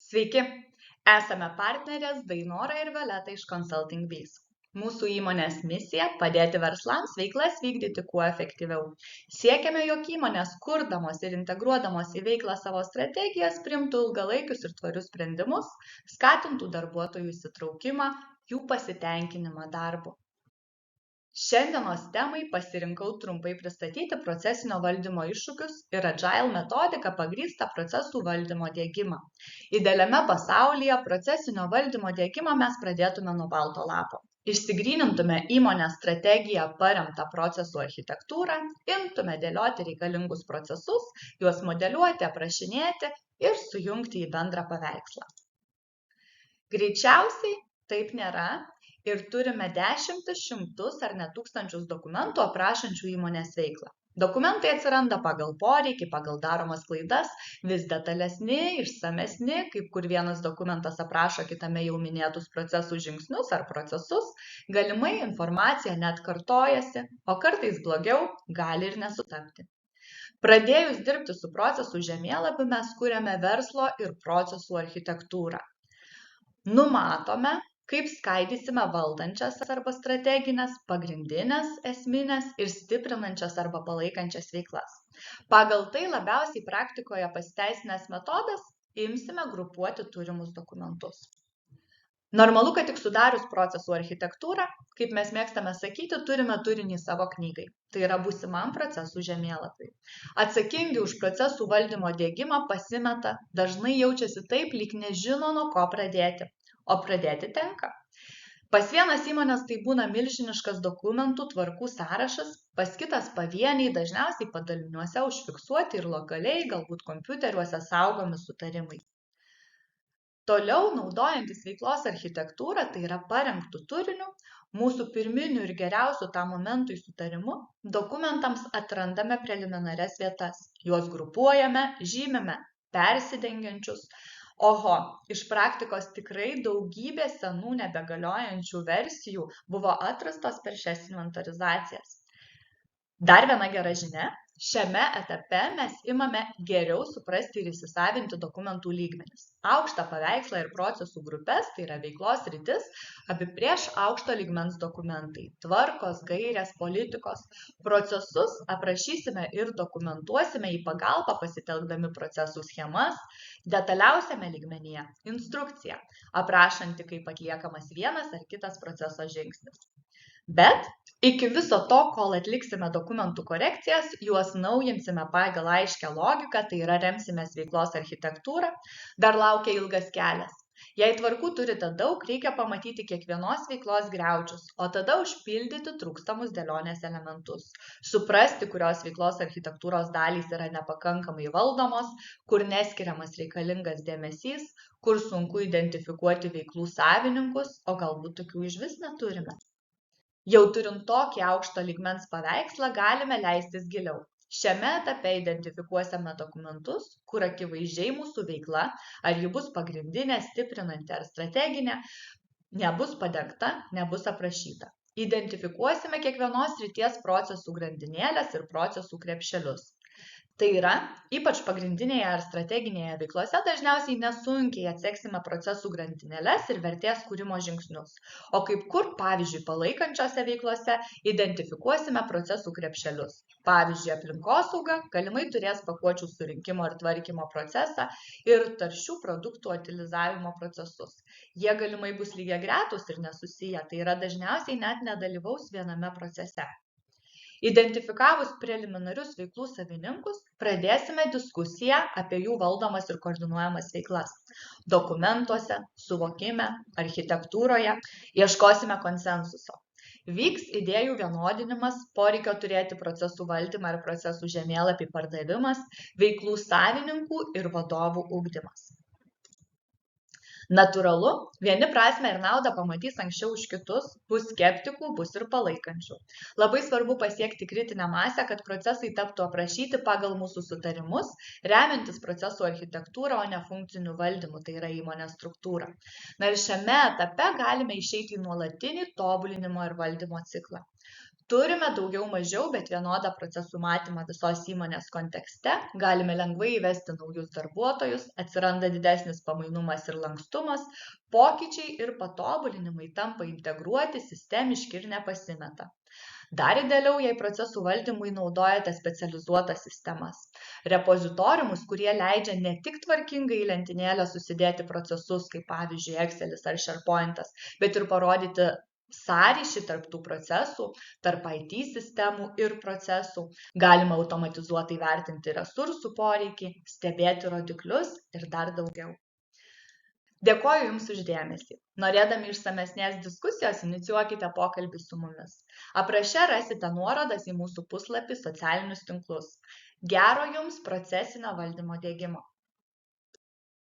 Sveiki, esame partnerės Dainora ir Violeta iš Consulting Bees. Mūsų įmonės misija – padėti verslams veiklas vykdyti kuo efektyviau. Siekiame, jog įmonės kurdamos ir integruodamos į veiklą savo strategijas priimtų ilgalaikius ir tvarius sprendimus, skatintų darbuotojų įsitraukimą, jų pasitenkinimą darbu. Šiandienos temai pasirinkau trumpai pristatyti procesinio valdymo iššūkius ir Agile metodiką pagrįstą procesų valdymo diegimą. Idealiame pasaulyje procesinio valdymo diegimą mes pradėtume nuo balto lapo. Išsigrynintume įmonės strategiją paremtą procesų architektūrą, imtume dėlioti reikalingus procesus, juos modeliuoti, aprašinėti ir sujungti į bendrą paveikslą. Greičiausiai taip nėra. Ir turime dešimtis, šimtus ar net tūkstančius dokumentų aprašančių įmonės veiklą. Dokumentai atsiranda pagal poreikį, pagal daromas klaidas, vis detalesni, išsamesni, kaip kur vienas dokumentas aprašo kitame jau minėtus procesų žingsnius ar procesus, galimai informacija net kartojasi, o kartais blogiau gali ir nesutapti. Pradėjus dirbti su procesų žemėlapiu mes kuriame verslo ir procesų architektūrą. Numatome, kaip skaidysime valdančias arba strateginės, pagrindinės, esminės ir stiprinančias arba palaikančias veiklas. Pagal tai labiausiai praktikoje pasiteisinęs metodas imsime grupuoti turimus dokumentus. Normalu, kad tik sudarius procesų architektūrą, kaip mes mėgstame sakyti, turime turinį savo knygai. Tai yra būsimam procesų žemėlapiui. Atsakingi už procesų valdymo diegimą pasimeta, dažnai jaučiasi taip, lyg nežino, nuo ko pradėti. O pradėti tenka. Pas vienas įmonės tai būna milžiniškas dokumentų tvarkų sąrašas, pas kitas pavieniai, dažniausiai padaliniuose užfiksuoti ir lokaliai, galbūt kompiuteriuose saugomi sutarimai. Toliau, naudojantis veiklos architektūrą, tai yra parengtų turinių, mūsų pirminių ir geriausių tam momentui sutarimu, dokumentams atrandame preliminarias vietas. Juos grupuojame, žymime persidengiančius. Oho, iš praktikos tikrai daugybė senų nebegaliojančių versijų buvo atrastos per šias inventorizacijas. Dar viena gera žinia, šiame etape mes imame geriau suprasti ir įsisavinti dokumentų lygmenis. Aukštą paveikslą ir procesų grupės, tai yra veiklos sritis, apibrėš aukšto lygmens dokumentai, tvarkos, gairės, politikos. Procesus aprašysime ir dokumentuosime į pagalbą pasitelkdami procesų schemas, detaliausiame lygmenyje instrukcija, aprašanti, kaip atliekamas vienas ar kitas proceso žingsnis. Bet iki viso to, kol atliksime dokumentų korekcijas, juos naujinsime pagal aiškią logiką, tai yra remsimės veiklos architektūrą, dar laukia ilgas kelias. Jei tvarkų turite daug, reikia pamatyti kiekvienos veiklos griaučius, o tada užpildyti trūkstamus dėlionės elementus. Suprasti, kurios veiklos architektūros dalys yra nepakankamai valdomos, kur neskiriamas reikalingas dėmesys, kur sunku identifikuoti veiklų savininkus, o galbūt tokių išvis neturime. Jau turint tokį aukšto lygmens paveikslą, galime leistis giliau. Šiame etape identifikuosime dokumentus, kur akivaizdžiai mūsų veikla, ar ji bus pagrindinė, stiprinanti ar strateginė, nebus padengta, nebus aprašyta. Identifikuosime kiekvienos srities procesų grandinėlės ir procesų krepšelius. Tai yra, ypač pagrindinėje ar strateginėje veiklose dažniausiai nesunkiai atseksime procesų grandinėles ir vertės kūrimo žingsnius. O kaip kur, pavyzdžiui, palaikančiose veiklose identifikuosime procesų krepšelius. Pavyzdžiui, aplinkosauga galimai turės pakuočių surinkimo ir tvarkymo procesą ir taršių produktų utilizavimo procesus. Jie galimai bus lygiagretūs ir nesusiję, tai yra dažniausiai net nedalyvaus viename procese. Identifikavus preliminarius veiklų savininkus, pradėsime diskusiją apie jų valdomas ir koordinuojamas veiklas. Dokumentuose, suvokime, architektūroje ieškosime konsensuso. Vyks idėjų vienodinimas, poreikio turėti procesų valdymą ir procesų žemėlapį pardavimas, veiklų savininkų ir vadovų ugdymas. Natūralu, vieni prasmę ir naudą pamatys anksčiau už kitus, bus skeptikų, bus ir palaikančių. Labai svarbu pasiekti kritinę masę, kad procesai taptų aprašyti pagal mūsų sutarimus, remiantis procesų architektūrą, o ne funkcinių valdymų, tai yra įmonės struktūrą. Na ir šiame etape galime išeiti į nuolatinį tobulinimo ir valdymo ciklą. Turime daugiau mažiau, bet vienodą procesų matymą visos įmonės kontekste, galime lengvai įvesti naujus darbuotojus, atsiranda didesnis pamainumas ir lankstumas, pokyčiai ir patobulinimai tampa integruoti, sistemiški ir nepasimeta. Dar idealiau, jei procesų valdymui naudojate specializuotas sistemas. Repozitoriumus, kurie leidžia ne tik tvarkingai į lentynėlę susidėti procesus, kaip pavyzdžiui Excelis ar SharePointas, bet ir parodyti sąryšį tarp tų procesų, tarp IT sistemų ir procesų. Galima automatizuotai vertinti resursų poreikį, stebėti rodiklius ir dar daugiau. Dėkoju Jums už dėmesį. Norėdami išsamesnės diskusijos, inicijuokite pokalbį su mumis. Apraše rasite nuorodas į mūsų puslapį, socialinius tinklus. Gero Jums procesinio valdymo diegimo.